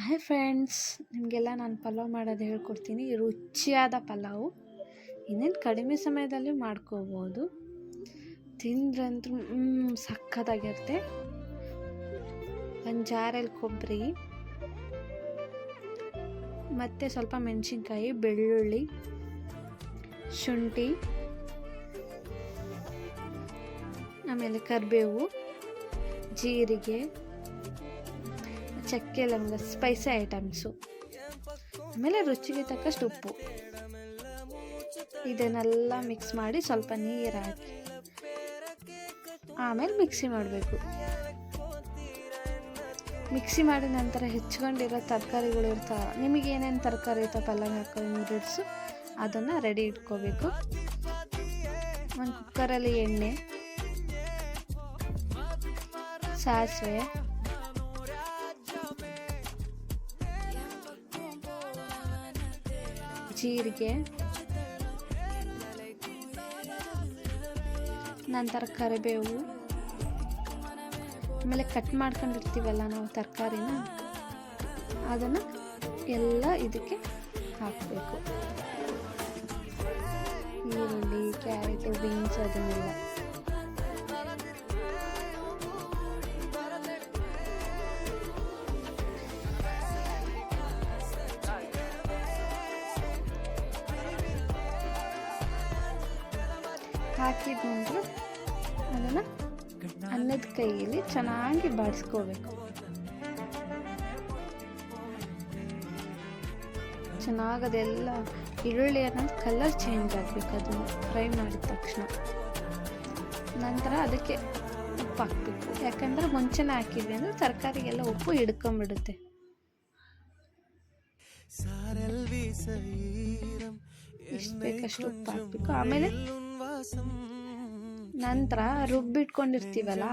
Hi friends, ನಿಮಗೆಲ್ಲ ನಾನು ಪಲಾವ್ ಮಾಡೋದು ಹೇಳ್ಕೊಡ್ತೀನಿ. ರುಚಿಯಾದ ಪಲಾವು ಇನ್ನೇನು ಕಡಿಮೆ ಸಮಯದಲ್ಲಿ ಮಾಡ್ಕೋಬೋದು. ತಿಂದ್ರಂತೂ ಸಖತ್ತಾಗಿರುತ್ತೆ. ಒಂದು ಜಾರಲ್ಲಿ ಕೊಬ್ಬರಿ ಮತ್ತು ಸ್ವಲ್ಪ ಮೆಣಸಿನ್ಕಾಯಿ, ಬೆಳ್ಳುಳ್ಳಿ, ಶುಂಠಿ, ಆಮೇಲೆ ಕರಿಬೇವು, ಜೀರಿಗೆ, ಚಕ್ಕೆ, ಲವಂಗ, ಸ್ಪೈಸಿ ಐಟಮ್ಸು, ಆಮೇಲೆ ರುಚಿಗೆ ತಕ್ಕಷ್ಟು ಉಪ್ಪು. ಇದನ್ನೆಲ್ಲ ಮಿಕ್ಸ್ ಮಾಡಿ ಸ್ವಲ್ಪ ನೀರು ಹಾಕಿ ಆಮೇಲೆ ಮಿಕ್ಸಿ ಮಾಡಬೇಕು. ಮಿಕ್ಸಿ ಮಾಡಿದ ನಂತರ ಹೆಚ್ಕೊಂಡಿರೋ ತರಕಾರಿಗಳು ಇರ್ತಾವೆ. ನಿಮಗೆ ಏನೇನು ತರಕಾರಿ ಇರ್ತಾವೆ ಪಲ್ಯ ಹಾಕೋ ಇಂಗ್ರೀಡಿಯೆಂಟ್ಸು ಅದನ್ನು ರೆಡಿ ಇಟ್ಕೋಬೇಕು. ಒಂದು ಕುಕ್ಕರಲ್ಲಿ ಎಣ್ಣೆ, ಸಾಸಿವೆ, ಜೀರಿಗೆ, ನಂತರ ಕರಿಬೇವು, ಆಮೇಲೆ ಕಟ್ ಮಾಡ್ಕೊಂಡಿರ್ತೀವಲ್ಲ ನಾವು ತರಕಾರಿನ ಅದನ್ನು ಎಲ್ಲ ಇದಕ್ಕೆ ಹಾಕಬೇಕು. ಈರುಳ್ಳಿ, ಕ್ಯಾರೆಟು, ಬೀನ್ಸ್ ಅದನ್ನೆಲ್ಲ ಹಾಕಿದ ನಂತರ ಅದನ್ನು ಅನ್ನದ ಕೈಯಲ್ಲಿ ಚೆನ್ನಾಗಿ ಬಾಡಿಸ್ಕೋಬೇಕು. ಚೆನ್ನಾಗದೆಲ್ಲ ಈರುಳ್ಳಿ ಅನ್ನೋದು ಕಲರ್ ಚೇಂಜ್ ಆಗಬೇಕು. ಅದನ್ನು ಫ್ರೈ ಮಾಡಿದ ತಕ್ಷಣ ನಂತರ ಅದಕ್ಕೆ ಉಪ್ಪು ಹಾಕಬೇಕು. ಯಾಕಂದರೆ ಮುಂಚೆನೇ ಹಾಕಿದ್ವಿ ಅಂದರೆ ತರಕಾರಿಗೆಲ್ಲ ಉಪ್ಪು ಹಿಡ್ಕೊಂಬಿಡುತ್ತೆ. ಇಷ್ಟು ಬೇಕಷ್ಟು ಉಪ್ಪು ಹಾಕಬೇಕು. ಆಮೇಲೆ ನಂತರ ರುಬ್ಬಿಟ್ಕೊಂಡಿರ್ತೀವಲ್ಲ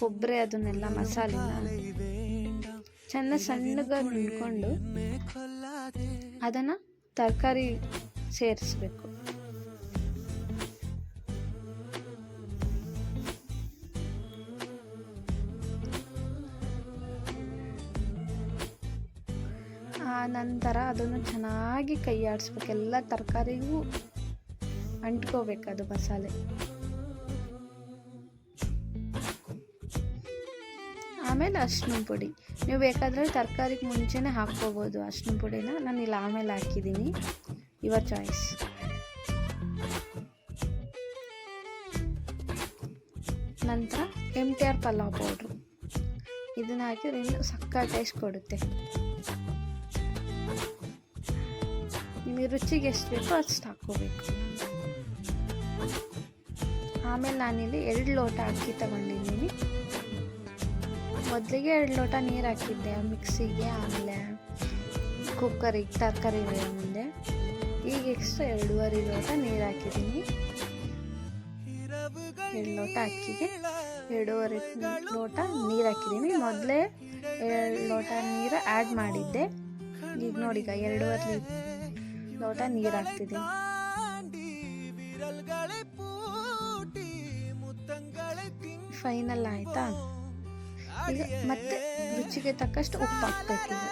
ಕೊಬ್ಬರಿ, ಅದನ್ನೆಲ್ಲ ಮಸಾಲೆನ ಸಣ್ಣಗೆ ನುಣ್ಕೊಂಡು ಅದನ್ನು ತರಕಾರಿ ಸೇರಿಸ್ಬೇಕು. ಆ ನಂತರ ಅದನ್ನು ಚೆನ್ನಾಗಿ ಕೈ ಆಡಿಸ್ಬೇಕು. ಎಲ್ಲ ತರಕಾರಿಗೂ ಅಂಟ್ಕೋಬೇಕು ಅದು ಮಸಾಲೆ. ಆಮೇಲೆ ಅರಿಶಿನ ಪುಡಿ, ನೀವು ಬೇಕಾದರೆ ತರಕಾರಿಗೆ ಮುಂಚೆನೇ ಹಾಕ್ಕೋಬೋದು ಅರಿಶಿನ ಪುಡಿನ. ನಾನು ಇಲ್ಲಿ ಆಮೇಲೆ ಹಾಕಿದ್ದೀನಿ, ಯುವರ್ ಚಾಯ್ಸ್. ನಂತರ MTR ಪಲಾವ್ ಪೌಡ್ರು, ಇದನ್ನು ಹಾಕಿದ್ರೆ ಇನ್ನೂ ಸಕ್ಕ ಟೇಸ್ಟ್ ಕೊಡುತ್ತೆ. ನಿಮಗೆ ರುಚಿಗೆ ಎಷ್ಟು ಬೇಕೋ ಅಷ್ಟು ಹಾಕ್ಕೋಬೇಕು. ಆಮೇಲೆ ನಾನಿಲ್ಲಿ 2 ಲೋಟ ಅಕ್ಕಿ ತಗೊಂಡಿದ್ದೀನಿ. ಮೊದಲಿಗೆ 2 ಲೋಟ ನೀರು ಹಾಕಿದ್ದೆ ಮಿಕ್ಸಿಗೆ, ಆಮೇಲೆ ಕುಕ್ಕರಿಗೆ ತರಕಾರಿ ಮುಂದೆ. ಈಗ ಎಕ್ಸ್ಟ್ರಾ 2.5 ಲೋಟ ನೀರು ಹಾಕಿದ್ದೀನಿ. 2 ಲೋಟ ಅಕ್ಕಿಗೆ 2.5 ಲೋಟ ನೀರು ಹಾಕಿದ್ದೀನಿ. ಮೊದಲೇ 2 ಲೋಟ ನೀರು ಆ್ಯಡ್ ಮಾಡಿದ್ದೆ. ಈಗ ನೋಡಿ, ಈಗ 2.5 ಲೋಟ ನೀರು ಹಾಕ್ತಿದ್ದೀನಿ. ಫೈನಲ್ ಆಯಿತಾ? ಈಗ ಮತ್ತೆ ರುಚಿಗೆ ತಕ್ಕಷ್ಟು ಉಪ್ಪು ಹಾಕ್ಬೇಕೀಗ.